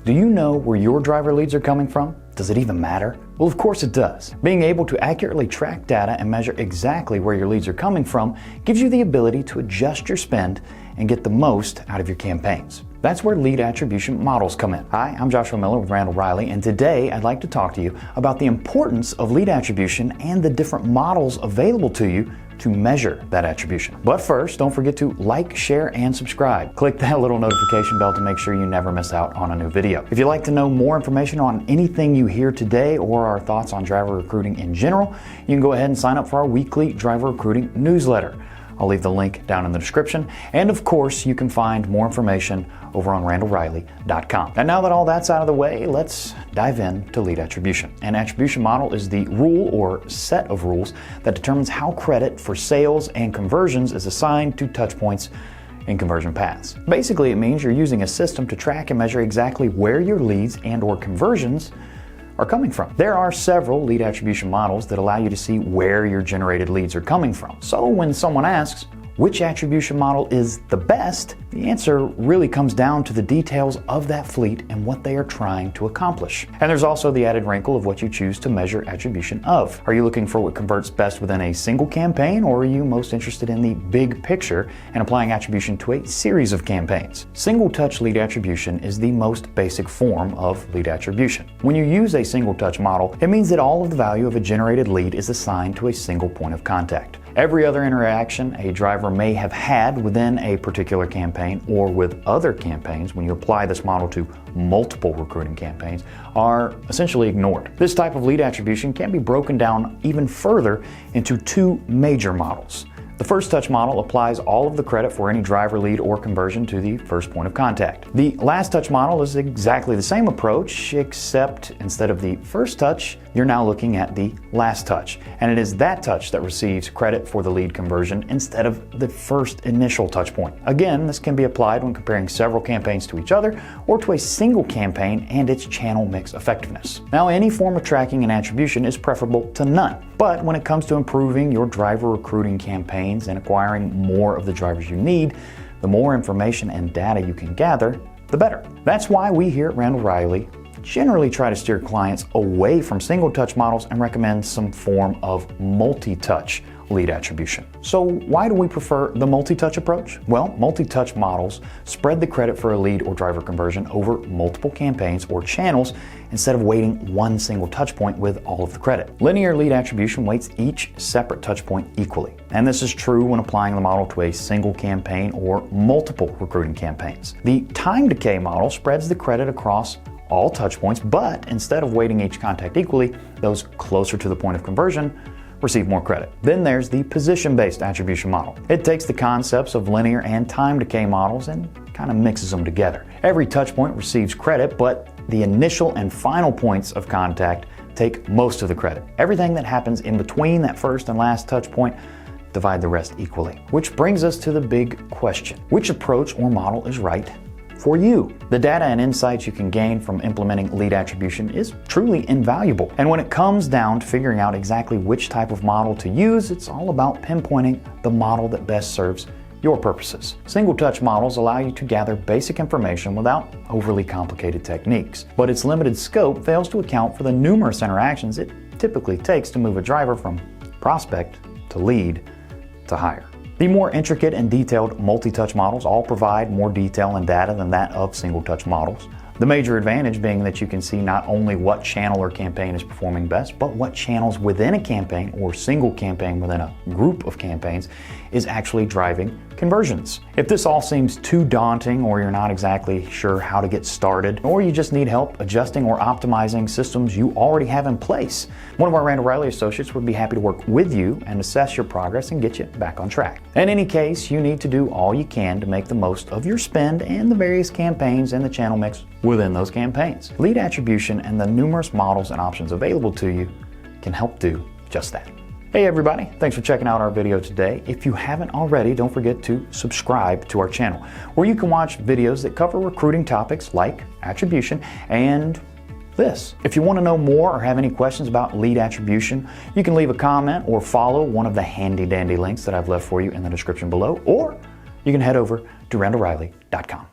Do you know where your driver leads are coming from? Does it even matter? Well, of course it does. Being able to accurately track data and measure exactly where your leads are coming from gives you the ability to adjust your spend and get the most out of your campaigns. That's where lead attribution models come in. Hi, I'm Joshua Miller with Randall-Reilly, and today I'd like to talk to you about the importance of lead attribution and the different models available to you to measure that attribution. But first, don't forget to like, share, and subscribe. Click that little notification bell to make sure you never miss out on a new video. If you'd like to know more information on anything you hear today or our thoughts on driver recruiting in general, you can go ahead and sign up for our weekly driver recruiting newsletter. I'll leave the link down in the description. And of course, you can find more information over on Randall-Reilly.com. And now that all that's out of the way, let's dive into lead attribution. An attribution model is the rule or set of rules that determines how credit for sales and conversions is assigned to touch points in conversion paths. Basically, it means you're using a system to track and measure exactly where your leads and/or conversions are coming from. There are several lead attribution models that allow you to see where your generated leads are coming from. So when someone asks, which attribution model is the best? The answer really comes down to the details of that fleet and what they are trying to accomplish. And there's also the added wrinkle of what you choose to measure attribution of. Are you looking for what converts best within a single campaign, or are you most interested in the big picture and applying attribution to a series of campaigns? Single touch lead attribution is the most basic form of lead attribution. When you use a single touch model, it means that all of the value of a generated lead is assigned to a single point of contact. Every other interaction a driver may have had within a particular campaign or with other campaigns, when you apply this model to multiple recruiting campaigns, are essentially ignored. This type of lead attribution can be broken down even further into two major models. The first touch model applies all of the credit for any driver lead or conversion to the first point of contact. The last touch model is exactly the same approach, except instead of the first touch, you're now looking at the last touch. And it is that touch that receives credit for the lead conversion instead of the first initial touch point. Again, this can be applied when comparing several campaigns to each other or to a single campaign and its channel mix effectiveness. Now, any form of tracking and attribution is preferable to none. But when it comes to improving your driver recruiting campaigns and acquiring more of the drivers you need, the more information and data you can gather, the better. That's why we here at Randall-Reilly generally try to steer clients away from single touch models and recommend some form of multi-touch lead attribution. So why do we prefer the multi-touch approach? Well, multi-touch models spread the credit for a lead or driver conversion over multiple campaigns or channels instead of weighting one single touch point with all of the credit. Linear lead attribution weights each separate touch point equally. And this is true when applying the model to a single campaign or multiple recruiting campaigns. The time decay model spreads the credit across all touch points, but instead of weighting each contact equally, those closer to the point of conversion receive more credit. Then there's the position-based attribution model. It takes the concepts of linear and time decay models and kind of mixes them together. Every touch point receives credit, but the initial and final points of contact take most of the credit. Everything that happens in between that first and last touch point, divide the rest equally. Which brings us to the big question: which approach or model is right for you? The data and insights you can gain from implementing lead attribution is truly invaluable. And when it comes down to figuring out exactly which type of model to use, it's all about pinpointing the model that best serves your purposes. Single touch models allow you to gather basic information without overly complicated techniques, but its limited scope fails to account for the numerous interactions it typically takes to move a driver from prospect to lead to hire. The more intricate and detailed multi-touch models all provide more detail and data than that of single-touch models. The major advantage being that you can see not only what channel or campaign is performing best, but what channels within a campaign or single campaign within a group of campaigns is actually driving conversions. If this all seems too daunting, or you're not exactly sure how to get started, or you just need help adjusting or optimizing systems you already have in place, one of our Randall-Reilly associates would be happy to work with you and assess your progress and get you back on track. In any case, you need to do all you can to make the most of your spend and the various campaigns and the channel mix within those campaigns. Lead attribution and the numerous models and options available to you can help do just that. Hey everybody, thanks for checking out our video today. If you haven't already, don't forget to subscribe to our channel, where you can watch videos that cover recruiting topics like attribution and this. If you want to know more or have any questions about lead attribution, you can leave a comment or follow one of the handy dandy links that I've left for you in the description below, or you can head over to Randall-Reilly.com.